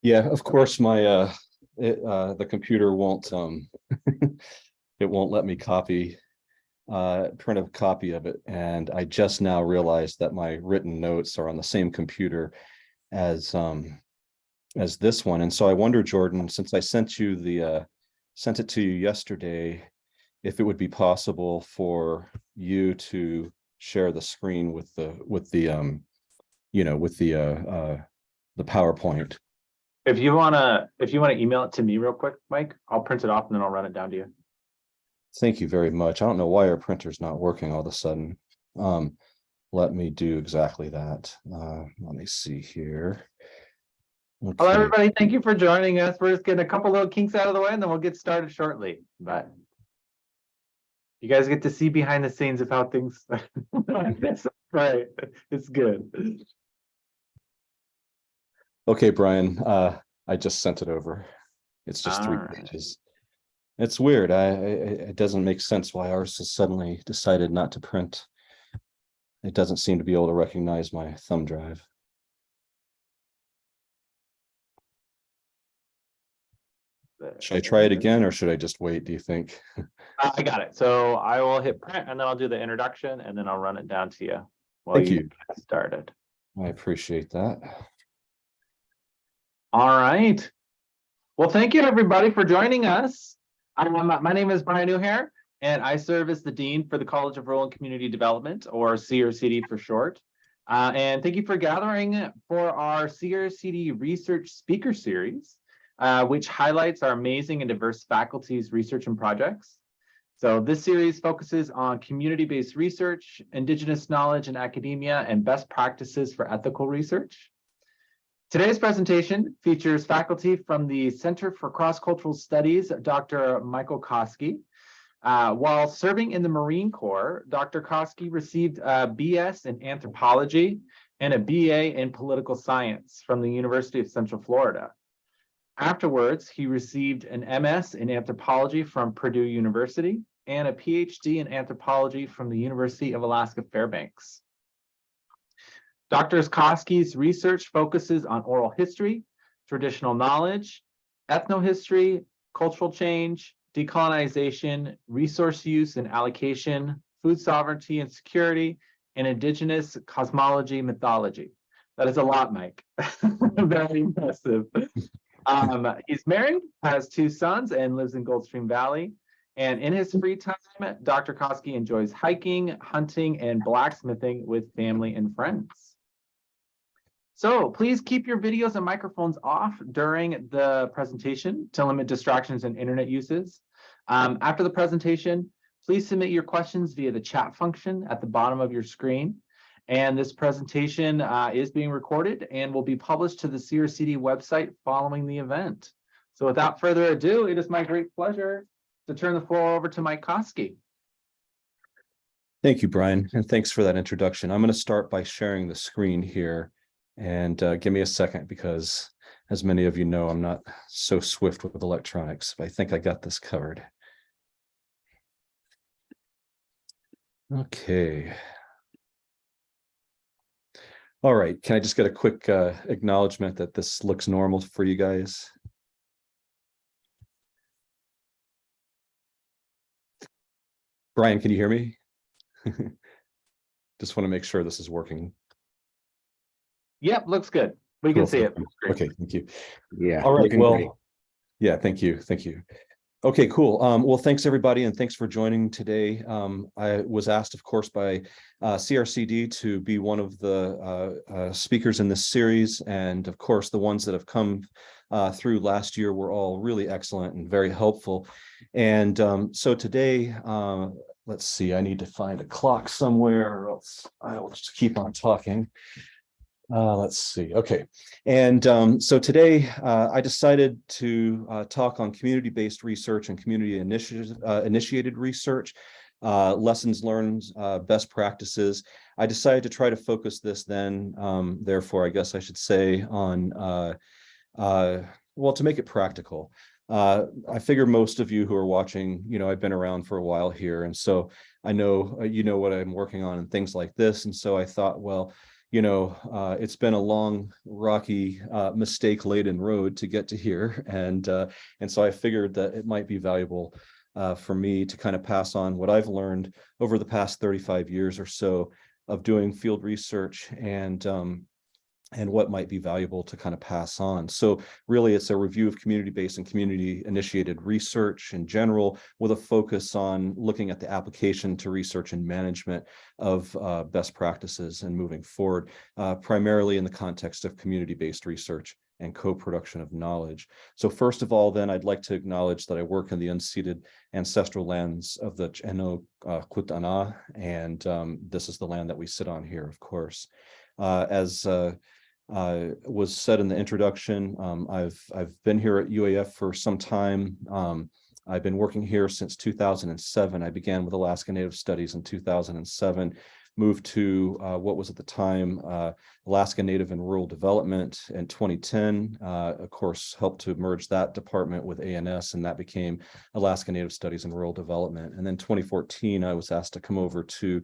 Yeah, of course, the computer won't it won't let me print a copy of it, and I just now realized that my written notes are on the same computer as this one. And so I wonder, Jordan, since I sent it to you yesterday, if it would be possible for you to share the screen with the PowerPoint. If you wanna email it to me real quick, Mike, I'll print it off and then I'll run it down to you. Thank you very much. I don't know why our printer's not working all of a sudden. Let me do exactly that. Let me see here. Okay. Hello, everybody. Thank you for joining us. We're just getting a couple little kinks out of the way and then we'll get started shortly. But you guys get to see behind the scenes of how things that's right. It's good. Okay, Brian, I just sent it over. It's just 3 pages. It's weird. It doesn't make sense why ours has suddenly decided not to print. It doesn't seem to be able to recognize my thumb drive. Should I try it again or should I just wait, do you think? I got it. So I will hit print and then I'll do the introduction and then I'll run it down to you while Thank you. Get started. I appreciate that. All right. Well, thank you everybody for joining us. My name is Brian Newhair, and I serve as the Dean for the College of Rural and Community Development, or CRCD for short. And thank you for gathering for our CRCD Research Speaker Series, which highlights our amazing and diverse faculty's research and projects. So this series focuses on community-based research, Indigenous knowledge in academia, and best practices for ethical research. Today's presentation features faculty from the Center for Cross-Cultural Studies, Dr. Michael Koskey. While serving in the Marine Corps, Dr. Koskey received a BS in anthropology and a BA in political science from the University of Central Florida. Afterwards, he received an MS in anthropology from Purdue University and a PhD in anthropology from the University of Alaska Fairbanks. Dr. Koskey's research focuses on oral history, traditional knowledge, ethnohistory, cultural change, decolonization, resource use and allocation, food sovereignty and security, and Indigenous cosmology mythology. That is a lot, Mike. Very impressive. He's married, has 2 sons, and lives in Goldstream Valley. And in his free time, Dr. Koskey enjoys hiking, hunting, and blacksmithing with family and friends. So please keep your videos and microphones off during the presentation to limit distractions and internet uses. After the presentation, please submit your questions via the chat function at the bottom of your screen. And this presentation is being recorded and will be published to the CRCD website following the event. So without further ado, it is my great pleasure to turn the floor over to Mike Koskey. Thank you, Brian, and thanks for that introduction. I'm going to start by sharing the screen here. And give me a second because, as many of you know, I'm not so swift with electronics, but I think I got this covered. Okay. All right. Can I just get a quick acknowledgement that this looks normal for you guys? Brian, can you hear me? Just want to make sure this is working. Yep, looks good. We can see it. Okay, thank you. Yeah. All right. Well, great. Yeah, thank you. Thank you. Okay, cool. Well, thanks everybody, and thanks for joining today. I was asked, of course, by CRCD to be one of the speakers in this series, and of course, the ones that have come through last year were all really excellent and very helpful. And so today, let's see, I need to find a clock somewhere, or else I will just keep on talking. Let's see. Okay. And so today I decided to talk on community-based research and community initiated research, lessons learned, best practices. I decided to try to focus this then, therefore, I guess I should say on, well, to make it practical. I figure most of you who are watching, you know, I've been around for a while here. And so I know, you know what I'm working on and things like this. And so I thought, well, it's been a long, rocky, mistake-laden road to get to here, and so I figured that it might be valuable for me to kind of pass on what I've learned over the past 35 years or so of doing field research, and what might be valuable to kind of pass on. So really, it's a review of community-based and community-initiated research in general, with a focus on looking at the application to research and management of best practices and moving forward, primarily in the context of community-based research and co-production of knowledge. So first of all, then, I'd like to acknowledge that I work in the unceded ancestral lands of the Ch'eno Kutana, and this is the land that we sit on here, of course. As was said in the introduction, I've been here at UAF for some time. I've been working here since 2007. I began with Alaska Native Studies in 2007, moved to what was at the time Alaska Native and Rural Development in 2010. Of course, helped to merge that department with ANS, and that became Alaska Native Studies and Rural Development. And then 2014, I was asked to come over to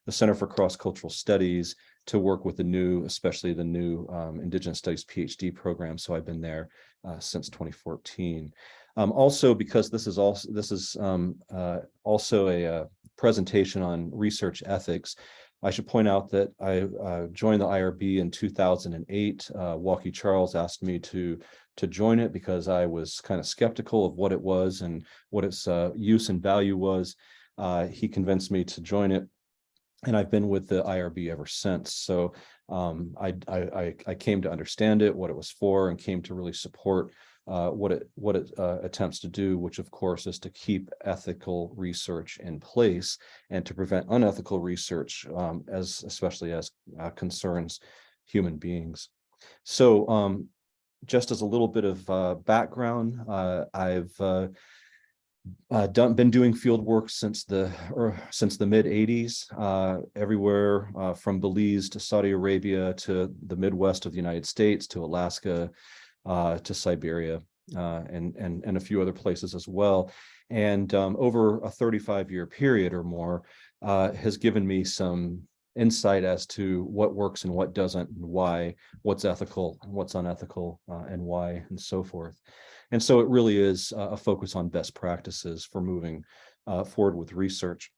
the Center for Cross-Cultural Studies to work with especially the new Indigenous Studies PhD program. So I've been there since 2014. Also, because this is also a presentation on research ethics, I should point out that I joined the IRB in 2008. Walkie Charles asked me to join it because I was kind of skeptical of what it was and what its use and value was. He convinced me to join it, and I've been with the IRB ever since. So I came to understand it, what it was for, and came to really support what it attempts to do, which of course is to keep ethical research in place and to prevent unethical research, especially as concerns human beings. So just as a little bit of background, I've been doing field work since the mid 80s, everywhere from Belize to Saudi Arabia to the Midwest of the United States to Alaska to Siberia and a few other places as well. And over a 35-year period or more has given me some insight as to what works and what doesn't, and why, what's ethical and what's unethical, and why, and so forth. And so it really is a focus on best practices for moving forward with research.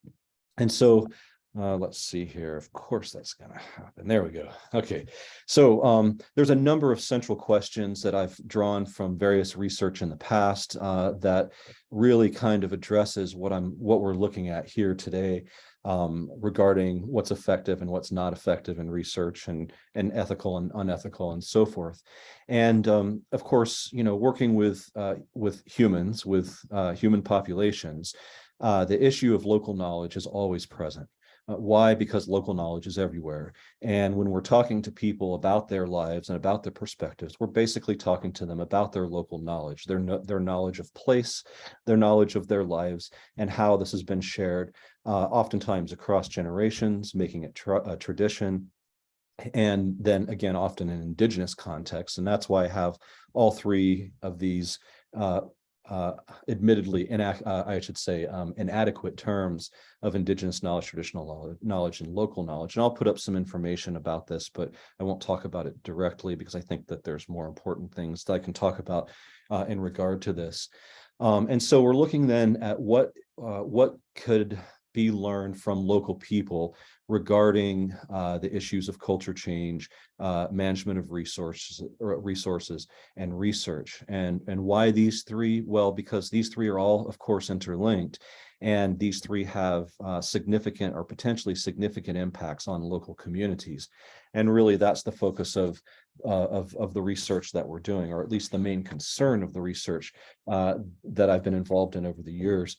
And so let's see here. Of course, that's going to happen. There we go. Okay. So there's a number of central questions that I've drawn from various research in the past that really kind of addresses what we're looking at here today, regarding what's effective and what's not effective in research, and ethical and unethical, and so forth. And of course, working with humans, with human populations, the issue of local knowledge is always present. Why? Because local knowledge is everywhere. And when we're talking to people about their lives and about their perspectives, we're basically talking to them about their local knowledge, their knowledge of place, their knowledge of their lives, and how this has been shared, oftentimes across generations, making it a tradition. And then again, often in Indigenous context. And that's why I have all three of these admittedly, I should say, inadequate terms of Indigenous knowledge, traditional knowledge, and local knowledge. And I'll put up some information about this, but I won't talk about it directly because I think that there's more important things that I can talk about in regard to this. And so we're looking then at what could be learned from local people regarding the issues of culture change, management of resources and research. And why these three? Well, because these three are all, of course, interlinked, and these three have significant or potentially significant impacts on local communities. And really, that's the focus of the research that we're doing, or at least the main concern of the research that I've been involved in over the years.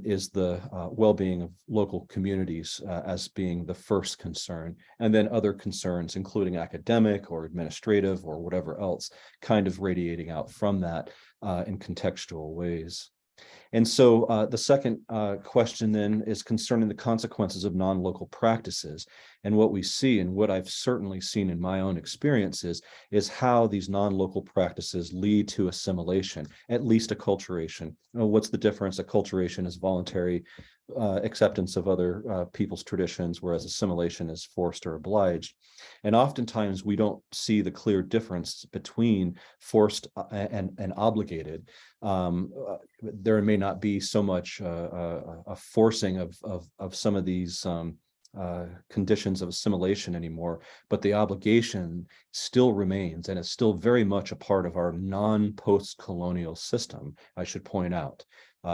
Is the well-being of local communities as being the first concern, and then other concerns, including academic or administrative or whatever else, kind of radiating out from that in contextual ways. And so the second question then is concerning the consequences of non-local practices. And what we see, and what I've certainly seen in my own experiences, is how these non-local practices lead to assimilation, at least acculturation. What's the difference? Acculturation is voluntary acceptance of other people's traditions, whereas assimilation is forced or obliged. And oftentimes we don't see the clear difference between forced and obligated. There may not be so much a forcing of some of these conditions of assimilation anymore, but the obligation still remains, and is still very much a part of our non-post-colonial system, I should point out.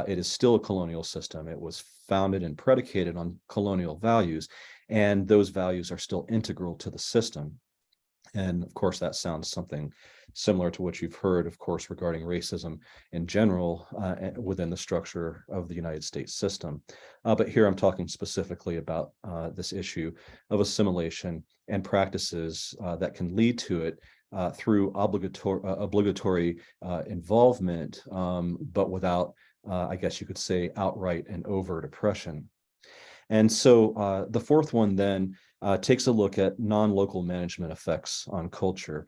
It is still a colonial system. It was founded and predicated on colonial values, and those values are still integral to the system. And of course, that sounds something similar to what you've heard, of course, regarding racism in general within the structure of the United States system. But here I'm talking specifically about this issue of assimilation and practices that can lead to it through obligatory involvement, but without, I guess you could say, outright and overt oppression. And so the fourth one then takes a look at non-local management effects on culture,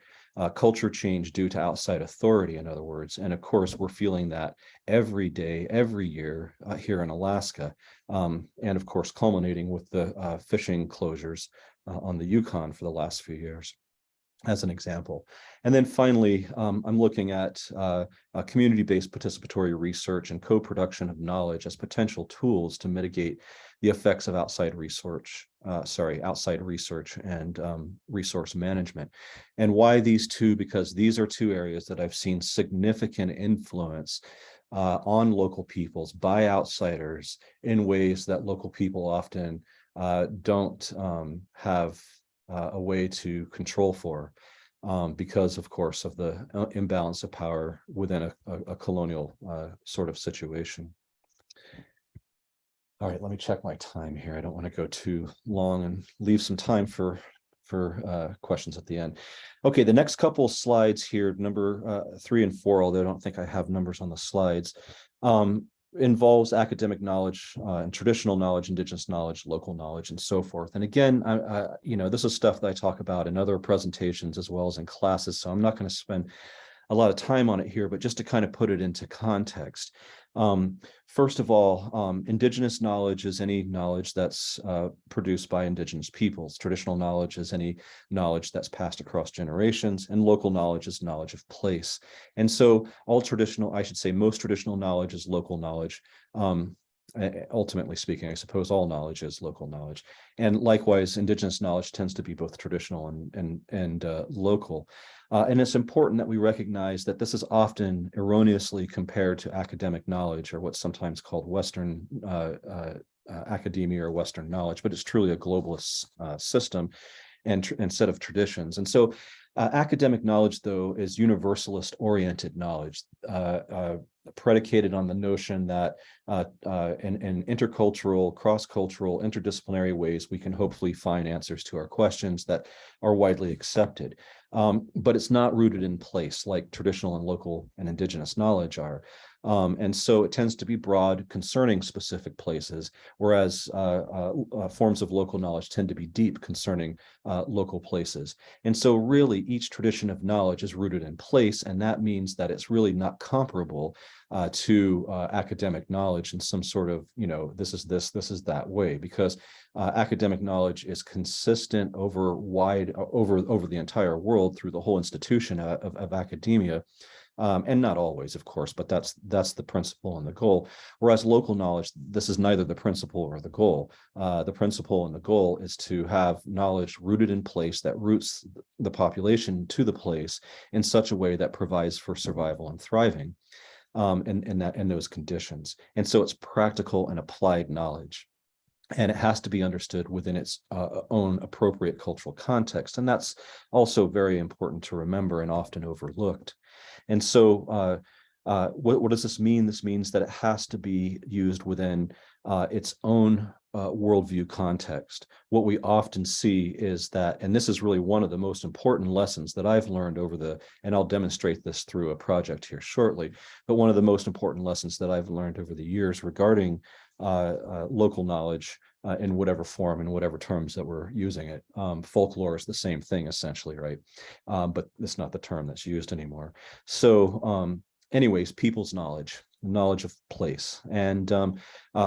culture change due to outside authority, in other words. And of course, we're feeling that every day, every year here in Alaska, and of course, culminating with the fishing closures on the Yukon for the last few years, as an example. And then finally, I'm looking at community-based participatory research and co-production of knowledge as potential tools to mitigate the effects of outside research and resource management. And why these two? Because these are two areas that I've seen significant influence on local peoples by outsiders in ways that local people often don't have a way to control for, because, of course, of the imbalance of power within a colonial sort of situation. All right, let me check my time here. I don't want to go too long and leave some time for questions at the end. Okay, the next couple slides here, number 3 and 4, although I don't think I have numbers on the slides, involves academic knowledge and traditional knowledge, indigenous knowledge, local knowledge, and so forth. And again, this is stuff that I talk about in other presentations as well as in classes, so I'm not going to spend a lot of time on it here, but just to kind of put it into context. First of all, indigenous knowledge is any knowledge that's produced by indigenous peoples. Traditional knowledge is any knowledge that's passed across generations, and local knowledge is knowledge of place. And so most traditional knowledge is local knowledge. Ultimately speaking, I suppose all knowledge is local knowledge. And likewise, indigenous knowledge tends to be both traditional and local. And it's important that we recognize that this is often erroneously compared to academic knowledge, or what's sometimes called Western academia or Western knowledge, but it's truly a globalist system and set of traditions. And so academic knowledge, though, is universalist-oriented knowledge, predicated on the notion that in intercultural, cross-cultural, interdisciplinary ways, we can hopefully find answers to our questions that are widely accepted. But it's not rooted in place like traditional and local and indigenous knowledge are. And so it tends to be broad concerning specific places, whereas forms of local knowledge tend to be deep concerning local places. And so really each tradition of knowledge is rooted in place, and that means that it's really not comparable to academic knowledge in some sort of, this is that way, because academic knowledge is consistent over the entire world through the whole institution of academia. And not always, of course, but that's the principle and the goal. Whereas local knowledge, this is neither the principle or the goal. The principle and the goal is to have knowledge rooted in place that roots the population to the place in such a way that provides for survival and thriving in those conditions. And so it's practical and applied knowledge. And it has to be understood within its own appropriate cultural context. And that's also very important to remember and often overlooked. And so what does this mean? This means that it has to be used within its own worldview context. What we often see is that, and this is really one of the most important lessons that I've learned and I'll demonstrate this through a project here shortly, but one of the most important lessons that I've learned over the years regarding local knowledge in whatever form and whatever terms that we're using it. Folklore is the same thing essentially, right? But it's not the term that's used anymore. So anyways, people's knowledge of place. And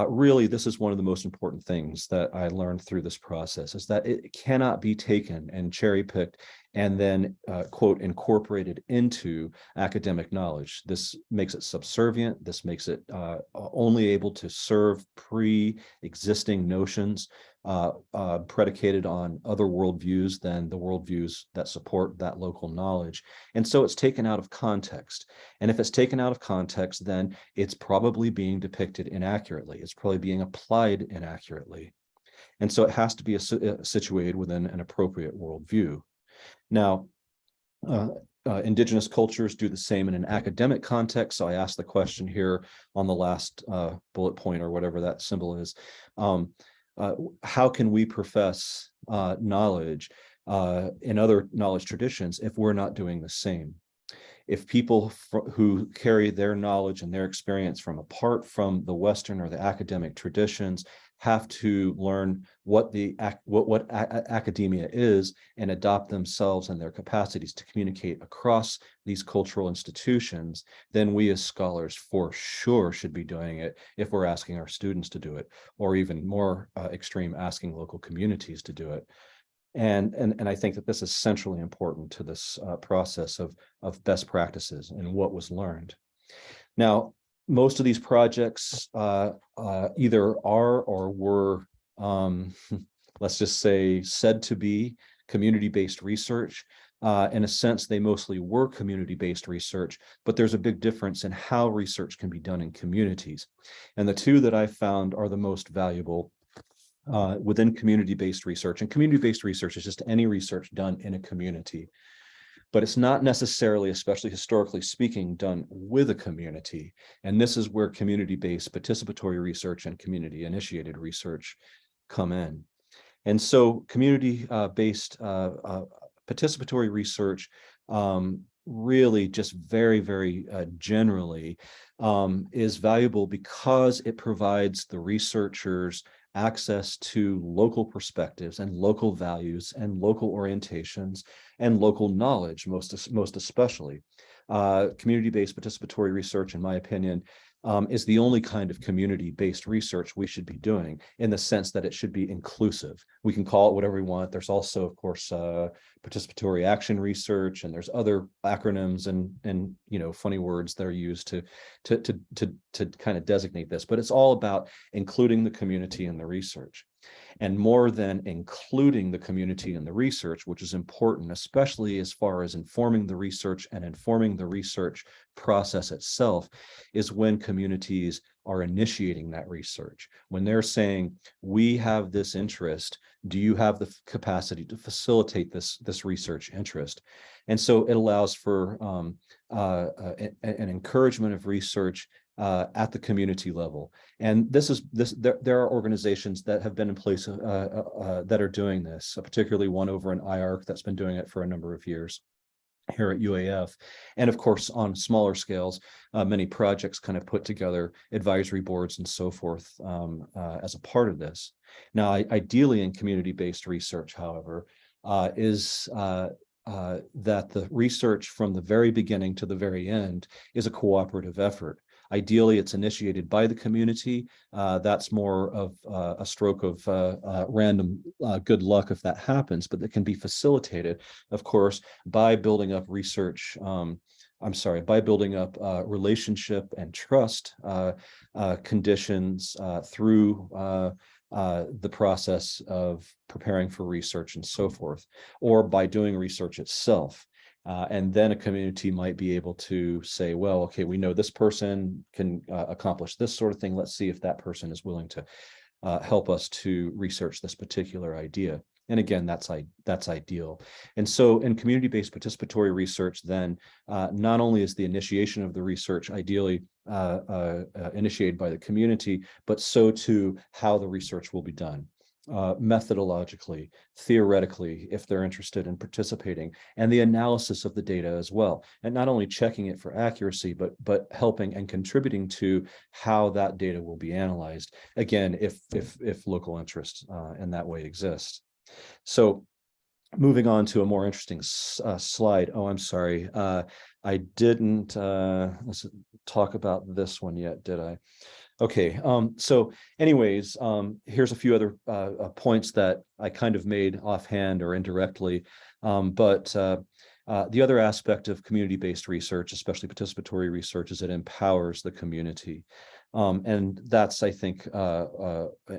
really, this is one of the most important things that I learned through this process, is that it cannot be taken and cherry picked and then, quote, incorporated into academic knowledge. This makes it subservient. This makes it only able to serve pre-existing notions predicated on other worldviews than the worldviews that support that local knowledge. And so it's taken out of context. And if it's taken out of context, then it's probably being depicted inaccurately. It's probably being applied inaccurately. And so it has to be situated within an appropriate worldview. Now, indigenous cultures do the same in an academic context. So I asked the question here on the last bullet point, or whatever that symbol is. How can we profess knowledge in other knowledge traditions if we're not doing the same? If people who carry their knowledge and their experience from apart from the Western or the academic traditions have to learn what academia is and adopt themselves and their capacities to communicate across these cultural institutions, then we as scholars for sure should be doing it if we're asking our students to do it, or even more extreme, asking local communities to do it. And I think that this is centrally important to this process of best practices and what was learned. Now, most of these projects either are or were, let's just say, said to be community-based research. In a sense, they mostly were community-based research, but there's a big difference in how research can be done in communities. And the two that I found are the most valuable within community-based research. And community-based research is just any research done in a community, but it's not necessarily, especially historically speaking, done with a community. And this is where community-based participatory research and community-initiated research come in. And so community-based participatory research really just very, very generally is valuable because it provides the researchers access to local perspectives and local values and local orientations and local knowledge, most especially. Community-based participatory research, in my opinion, is the only kind of community-based research we should be doing, in the sense that it should be inclusive. We can call it whatever we want. There's also, of course, participatory action research, and there's other acronyms and funny words that are used to kind of designate this. But it's all about including the community in the research. And more than including the community in the research, which is important, especially as far as informing the research and informing the research process itself, is when communities are initiating that research. When they're saying, we have this interest, do you have the capacity to facilitate this research interest? And so it allows for an encouragement of research at the community level. And there are organizations that have been in place that are doing this, particularly one over in IARC that's been doing it for a number of years here at UAF. And of course, on smaller scales, many projects kind of put together advisory boards and so forth as a part of this. Now, ideally in community-based research, however, is that the research from the very beginning to the very end is a cooperative effort. Ideally, it's initiated by the community. That's more of a stroke of random good luck if that happens, but it can be facilitated, of course, by building up research. By building up relationship and trust conditions through the process of preparing for research and so forth, or by doing research itself. And then a community might be able to say, well, okay, we know this person can accomplish this sort of thing. Let's see if that person is willing to help us to research this particular idea. And again, that's ideal. And so in community-based participatory research, then not only is the initiation of the research ideally initiated by the community, but so too how the research will be done. Methodologically, theoretically, if they're interested in participating, and the analysis of the data as well, and not only checking it for accuracy, but helping and contributing to how that data will be analyzed. Again, if local interest in that way exists. So moving on to a more interesting slide. Oh, I'm sorry. I didn't let's talk about this one yet, did I? Okay, so anyways, here's a few other points that I kind of made offhand or indirectly, but the other aspect of community-based research, especially participatory research, is it empowers the community. And that's, I think,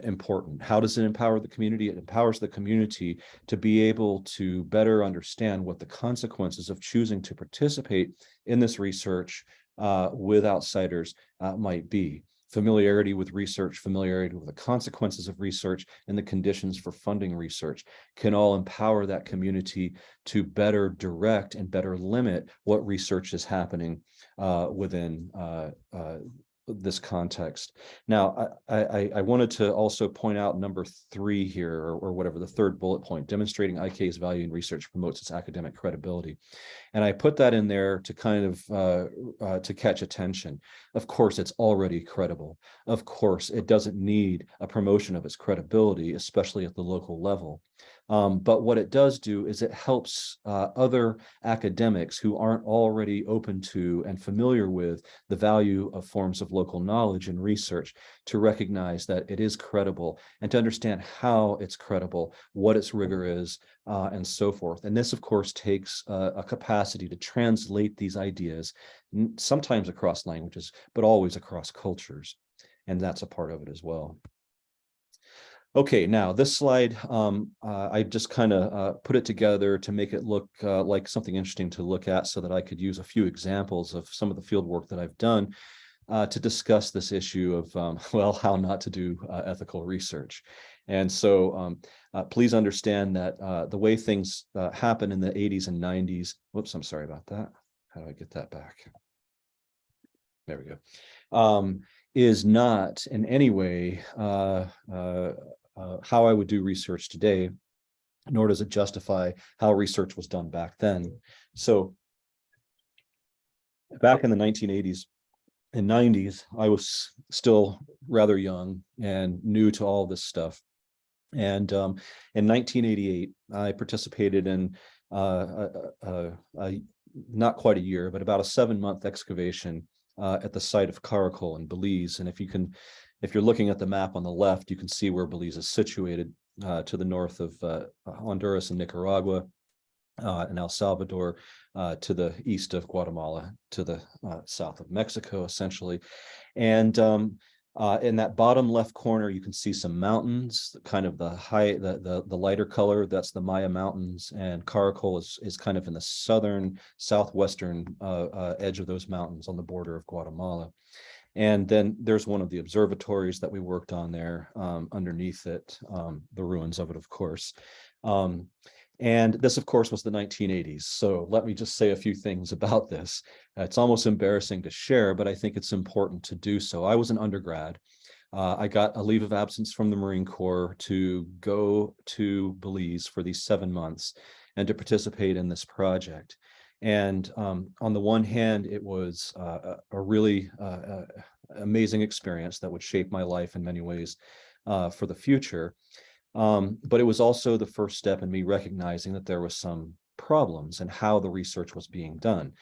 important. How does it empower the community? It empowers the community to be able to better understand what the consequences of choosing to participate in this research with outsiders might be. Familiarity with research, familiarity with the consequences of research, and the conditions for funding research can all empower that community to better direct and better limit what research is happening within this context. Now, I wanted to also point out number 3 here, or whatever, the third bullet point, demonstrating IK's value in research promotes its academic credibility. And I put that in there to kind of to catch attention. Of course, it's already credible. Of course, it doesn't need a promotion of its credibility, especially at the local level. But what it does do is it helps other academics who aren't already open to and familiar with the value of forms of local knowledge and research to recognize that it is credible and to understand how it's credible, what its rigor is, and so forth. And this, of course, takes a capacity to translate these ideas, sometimes across languages, but always across cultures. And that's a part of it as well. Okay, now this slide, I just kind of put it together to make it look like something interesting to look at so that I could use a few examples of some of the field work that I've done to discuss this issue of, well, how not to do ethical research. And so please understand that the way things happen in the 80s and 90s, whoops, I'm sorry about that. How do I get that back? There we go. Is not in any way how I would do research today, nor does it justify how research was done back then. So back in the 1980s and 90s, I was still rather young and new to all this stuff. And in 1988, I participated in not quite a year, but about a 7-month excavation at the site of Caracol in Belize. And if you're looking at the map on the left, you can see where Belize is situated to the north of Honduras and Nicaragua, and El Salvador, to the east of Guatemala, to the south of Mexico, essentially. And in that bottom left corner, you can see some mountains, kind of the lighter color, that's the Maya Mountains, and Caracol is kind of in the southwestern edge of those mountains on the border of Guatemala. And then there's one of the observatories that we worked on there, underneath it, the ruins of it, of course. And this, of course, was the 1980s. So let me just say a few things about this. It's almost embarrassing to share, but I think it's important to do so. I was an undergrad. I got a leave of absence from the Marine Corps to go to Belize for these 7 months and to participate in this project. And on the one hand, it was a really amazing experience that would shape my life in many ways for the future. But it was also the first step in me recognizing that there was some problems in how the research was being done.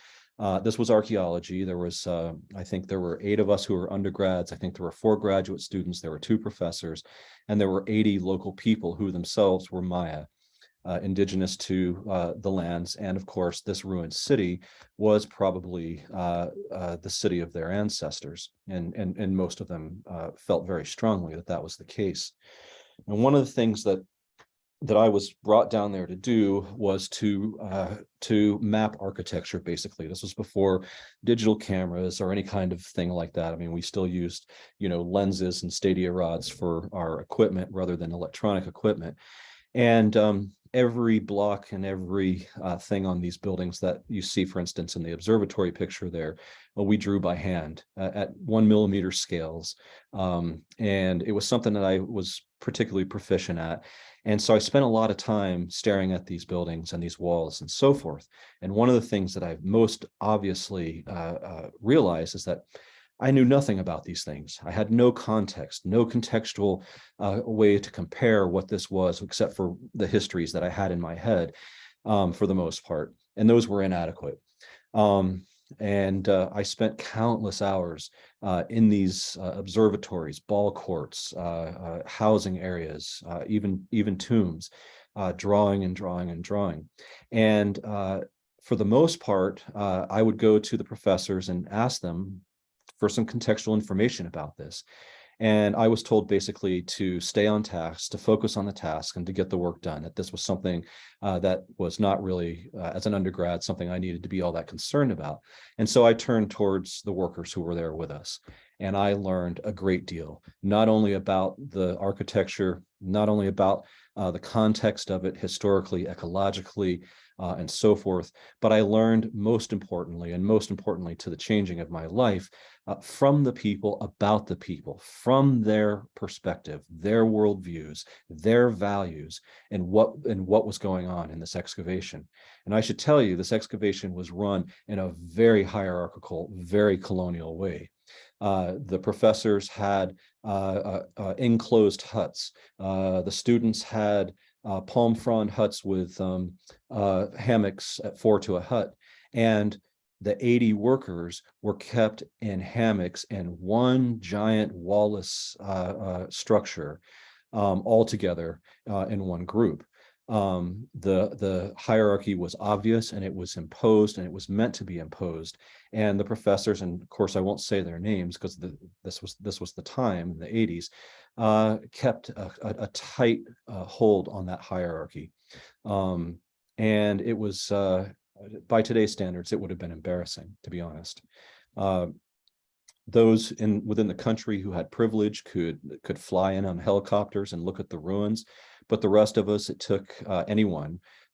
This was archaeology. There was, I think there were 8 of us who were undergrads. I think there were 4 graduate students. There were 2 professors, and there were 80 local people who themselves were Maya, indigenous to the lands. And of course, this ruined city was probably the city of their ancestors. And most of them felt very strongly that that was the case. And one of the things that I was brought down there to do was to map architecture, basically. This was before digital cameras or any kind of thing like that. I mean, we still used, lenses and stadia rods for our equipment rather than electronic equipment. And every block and every thing on these buildings that you see, for instance, in the observatory picture there, we drew by hand at 1 millimeter scales. And it was something that I was particularly proficient at. And so I spent a lot of time staring at these buildings and these walls and so forth. And one of the things that I've most obviously realized is that I knew nothing about these things. I had no context, no contextual way to compare what this was, except for the histories that I had in my head for the most part. And those were inadequate. I spent countless hours in these observatories, ball courts, housing areas, even tombs, drawing and drawing and drawing. And for the most part, I would go to the professors and ask them for some contextual information about this. And I was told basically to stay on task, to focus on the task and to get the work done, that this was something that was not really, as an undergrad, something I needed to be all that concerned about. And so I turned towards the workers who were there with us. And I learned a great deal, not only about the architecture, not only about the context of it historically, ecologically, and so forth, but I learned most importantly to the changing of my life, from the people, about the people, from their perspective, their worldviews, their values, and what was going on in this excavation. And I should tell you, this excavation was run in a very hierarchical, very colonial way. The professors had enclosed huts. The students had palm frond huts with hammocks at 4 to a hut. And the 80 workers were kept in hammocks in one giant wall-less structure, all together in one group. The hierarchy was obvious, and it was imposed, and it was meant to be imposed. And the professors, and of course I won't say their names because this was the time in the 80s, kept a tight hold on that hierarchy. And it was, by today's standards, it would have been embarrassing, to be honest. Those within the country who had privilege could fly in on helicopters and look at the ruins, but the rest of us, it took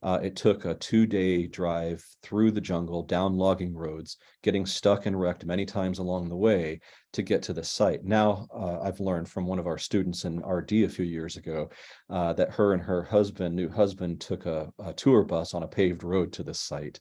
it took a 2-day drive through the jungle, down logging roads, getting stuck and wrecked many times along the way to get to the site. Now, I've learned from one of our students in RD a few years ago that her and her new husband took a tour bus on a paved road to this site.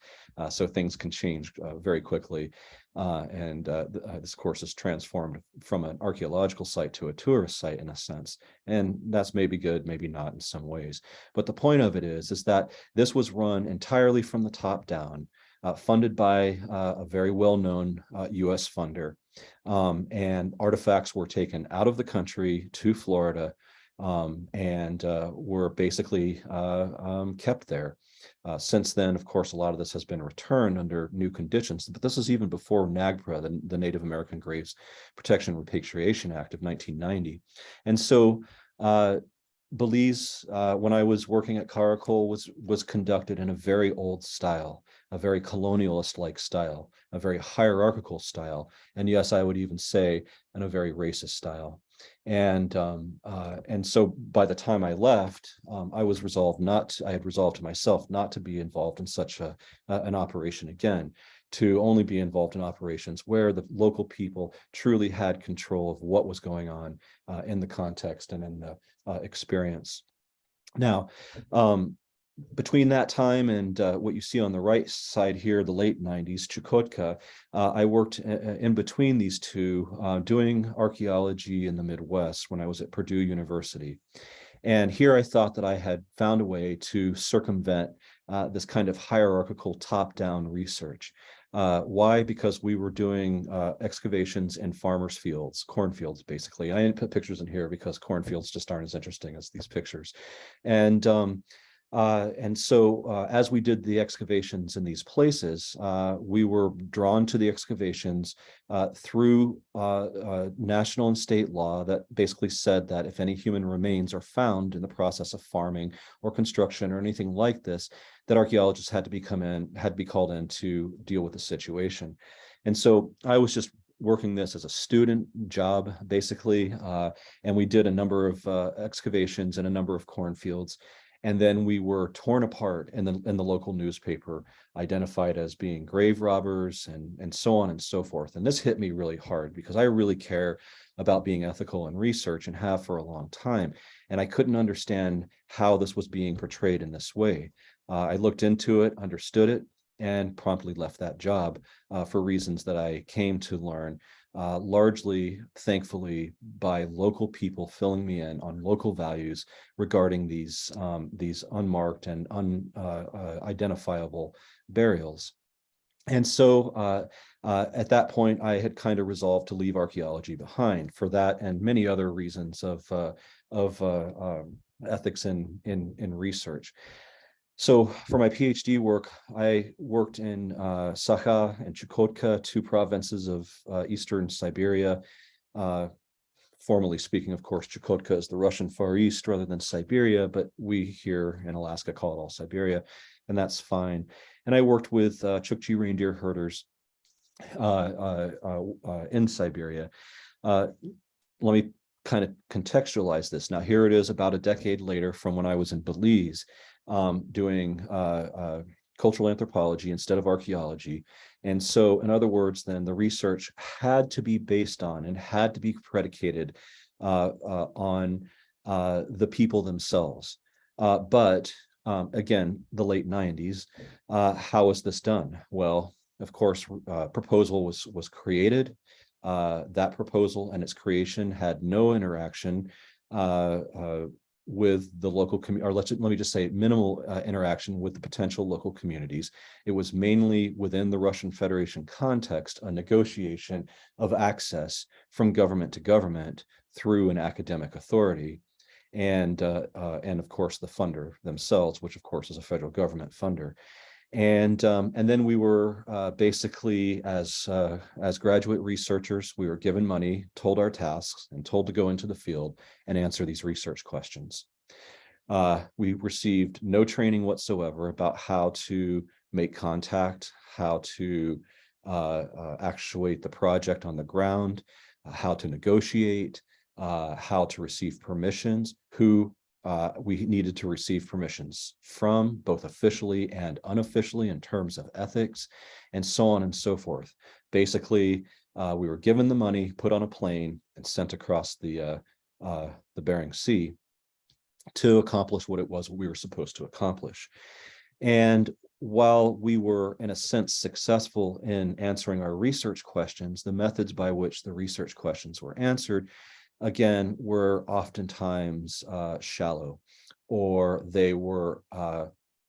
So things can change very quickly. This course is transformed from an archaeological site to a tourist site in a sense. And that's maybe good, maybe not in some ways. But the point of it is that this was run entirely from the top down, funded by a very well-known US funder. And artifacts were taken out of the country to Florida and were basically kept there. Since then, of course, a lot of this has been returned under new conditions, but this is even before NAGPRA, the Native American Graves Protection and Repatriation Act of 1990. And so Belize, when I was working at Caracol, was conducted in a very old style, a very colonialist-like style, a very hierarchical style, and yes, I would even say in a very racist style. And so by the time I left, I had resolved to myself not to be involved in such an operation again, to only be involved in operations where the local people truly had control of what was going on in the context and in the experience. Now, between that time and what you see on the right side here, the late 90s, Chukotka, I worked in between these two, doing archaeology in the Midwest when I was at Purdue University. And here I thought that I had found a way to circumvent this kind of hierarchical top-down research. Why? Because we were doing excavations in farmers' fields, cornfields, basically. I didn't put pictures in here because cornfields just aren't as interesting as these pictures. And so as we did the excavations in these places, we were drawn to the excavations through national and state law that basically said that if any human remains are found in the process of farming or construction or anything like this, that archaeologists had to be called in to deal with the situation. And so I was just working this as a student job, basically, and we did a number of excavations in a number of cornfields. And then we were torn apart in the local newspaper, identified as being grave robbers and so on and so forth. And this hit me really hard because I really care about being ethical in research and have for a long time. And I couldn't understand how this was being portrayed in this way. I looked into it, understood it, and promptly left that job for reasons that I came to learn, largely, thankfully, by local people filling me in on local values regarding these unmarked and unidentifiable burials. And so at that point, I had kind of resolved to leave archaeology behind for that and many other reasons of ethics in research. So for my PhD work, I worked in Sakha and Chukotka, two provinces of eastern Siberia. Formally speaking, of course, Chukotka is the Russian Far East rather than Siberia, but we here in Alaska call it all Siberia, and that's fine. And I worked with Chukchi reindeer herders in Siberia. Let me kind of contextualize this. Now, here it is about a decade later from when I was in Belize, doing cultural anthropology instead of archaeology. And so, in other words, then the research had to be based on and had to be predicated on the people themselves. But again, the late 90s, how was this done? Well, of course, proposal was created. That proposal and its creation had no interaction with the local community, or let me just say minimal interaction with the potential local communities. It was mainly within the Russian Federation context, a negotiation of access from government to government through an academic authority. And of course, the funder themselves, which of course is a federal government funder. And then we were basically, as graduate researchers, we were given money, told our tasks, and told to go into the field and answer these research questions. We received no training whatsoever about how to make contact, how to actuate the project on the ground, how to negotiate, how to receive permissions, who we needed to receive permissions from, both officially and unofficially in terms of ethics, and so on and so forth. Basically, we were given the money, put on a plane, and sent across the Bering Sea to accomplish what it was we were supposed to accomplish. And while we were, in a sense, successful in answering our research questions, the methods by which the research questions were answered, again, were oftentimes shallow, or they were,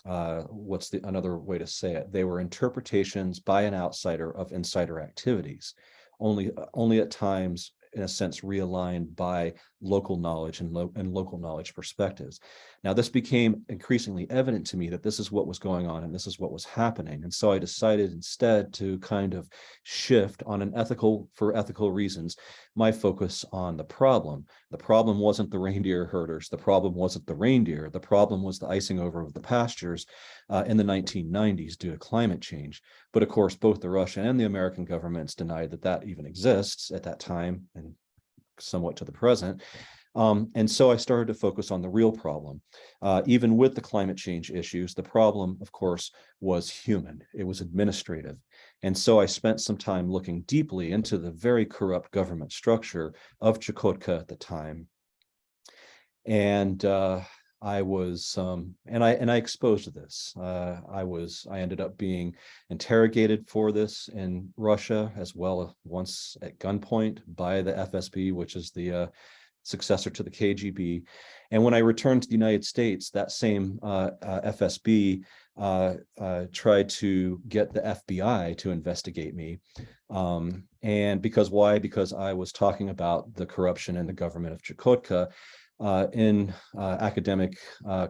what's another way to say it? They were interpretations by an outsider of insider activities, only at times, in a sense, realigned by local knowledge and local knowledge perspectives. Now, this became increasingly evident to me that this is what was going on and this is what was happening. And so I decided instead to kind of shift for ethical reasons, my focus on the problem. The problem wasn't the reindeer herders. The problem wasn't the reindeer. The problem was the icing over of the pastures in the 1990s due to climate change. But of course, both the Russian and the American governments denied that even exists at that time and somewhat to the present. And so I started to focus on the real problem. Even with the climate change issues, the problem, of course, was human. It was administrative. And so I spent some time looking deeply into the very corrupt government structure of Chukotka at the time. And I was, and I exposed this. I ended up being interrogated for this in Russia, as well once at gunpoint by the FSB, which is the successor to the KGB. And when I returned to the United States, that same FSB tried to get the FBI to investigate me. And why? Because I was talking about the corruption in the government of Chukotka in academic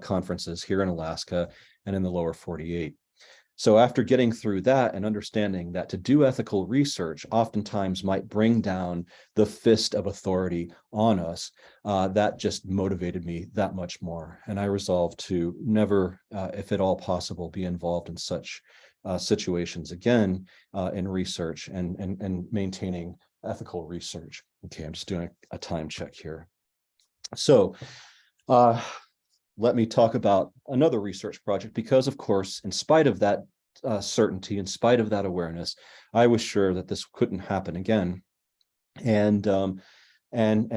conferences here in Alaska and in the lower 48. So after getting through that and understanding that to do ethical research oftentimes might bring down the fist of authority on us, that just motivated me that much more. And I resolved to never, if at all possible, be involved in such situations again in research and maintaining ethical research. Okay, I'm just doing a time check here. So let me talk about another research project, because of course, in spite of that certainty, in spite of that awareness, I was sure that this couldn't happen again. And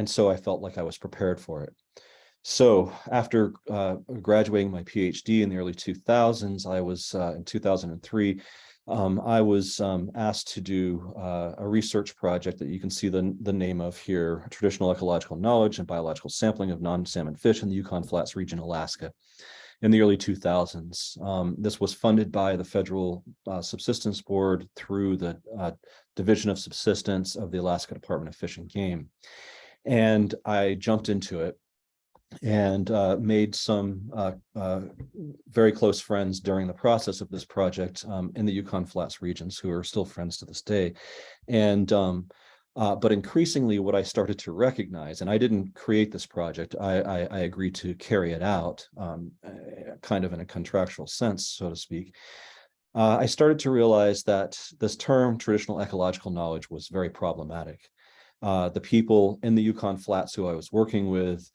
so I felt like I was prepared for it. So after graduating my PhD in the early 2000s, I was in 2003, I was asked to do a research project that you can see the name of here: Traditional Ecological Knowledge and Biological Sampling of Non-Salmon Fish in the Yukon Flats region, Alaska, in the early 2000s. This was funded by the Federal Subsistence Board through the Division of Subsistence of the Alaska Department of Fish and Game. And I jumped into it and made some very close friends during the process of this project in the Yukon Flats regions, who are still friends to this day. And but increasingly, what I started to recognize, and I didn't create this project, I agreed to carry it out, kind of in a contractual sense, so to speak. I started to realize that this term traditional ecological knowledge was very problematic. The people in the Yukon Flats who I was working with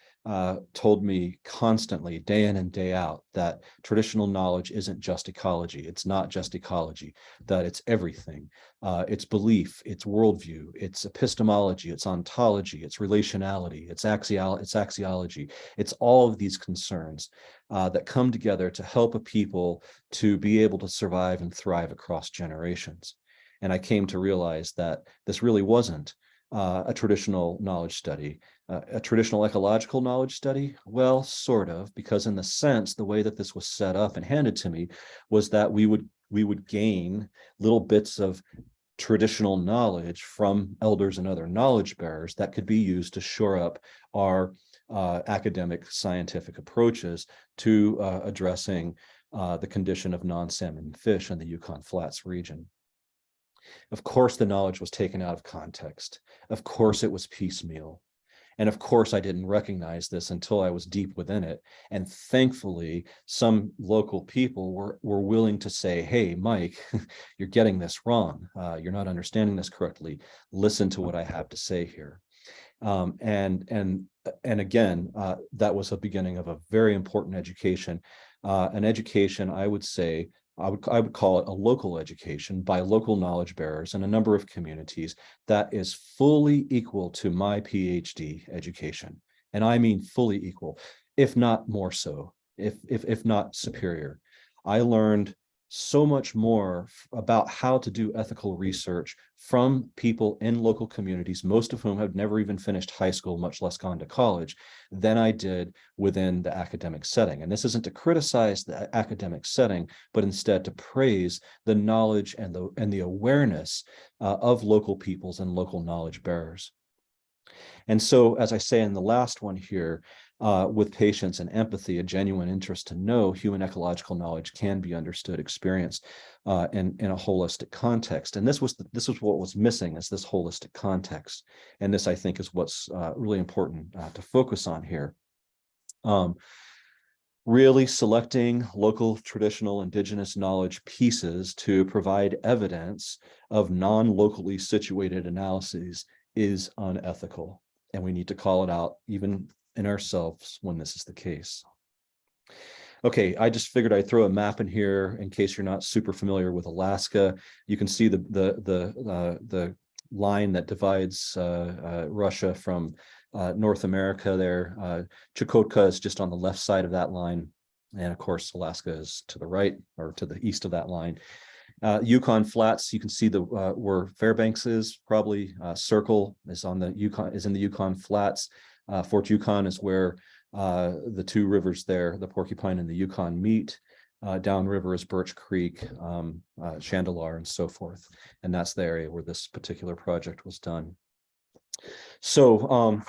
told me constantly, day in and day out, that traditional knowledge isn't just ecology. It's not just ecology, that it's everything. It's belief, it's worldview, it's epistemology, it's ontology, it's relationality, it's axiology. It's all of these concerns that come together to help a people to be able to survive and thrive across generations. And I came to realize that this really wasn't a traditional knowledge study. A traditional ecological knowledge study? Well, sort of, because in the sense, the way that this was set up and handed to me was that we would gain little bits of traditional knowledge from elders and other knowledge bearers that could be used to shore up our academic scientific approaches to addressing the condition of non-salmon fish in the Yukon Flats region. Of course, the knowledge was taken out of context. Of course, it was piecemeal. And of course, I didn't recognize this until I was deep within it. And thankfully, some local people were willing to say, hey, Mike, you're getting this wrong. You're not understanding this correctly. Listen to what I have to say here. And again, that was the beginning of a very important education, an education, I would say, I would call it a local education by local knowledge bearers in a number of communities that is fully equal to my PhD education. And I mean fully equal, if not more so, if not superior. I learned so much more about how to do ethical research from people in local communities, most of whom have never even finished high school, much less gone to college, than I did within the academic setting. And this isn't to criticize the academic setting, but instead to praise the knowledge and the awareness of local peoples and local knowledge bearers. And so, as I say in the last one here, with patience and empathy, a genuine interest to know, human ecological knowledge can be understood, experienced in a holistic context. And this was what was missing, is this holistic context. And this, I think, is what's really important to focus on here. Really selecting local, traditional, indigenous knowledge pieces to provide evidence of non-locally situated analyses is unethical. And we need to call it out, even in ourselves, when this is the case. Okay, I just figured I'd throw a map in here in case you're not super familiar with Alaska. You can see the line that divides Russia from North America there. Chukotka is just on the left side of that line. And of course, Alaska is to the right or to the east of that line. Yukon Flats, you can see where Fairbanks is, probably Circle is in the Yukon Flats. Fort Yukon is where the two rivers there, the Porcupine and the Yukon, meet. Downriver is Birch Creek, Chandalar, and so forth. And that's the area where this particular project was done. So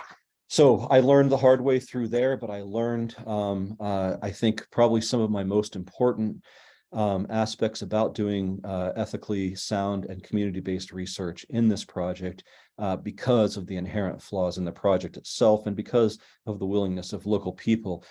I learned the hard way through there, but I learned, I think, probably some of my most important aspects about doing ethically sound and community-based research in this project because of the inherent flaws in the project itself and because of the willingness of local people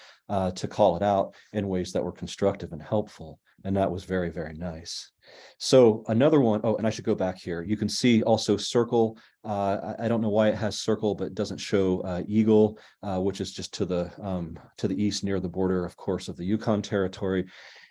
to call it out in ways that were constructive and helpful. And that was very, very nice. So another one, oh, and I should go back here. You can see also circle. I don't know why it has circle, but it doesn't show eagle, which is just to the east near the border, of course, of the Yukon Territory.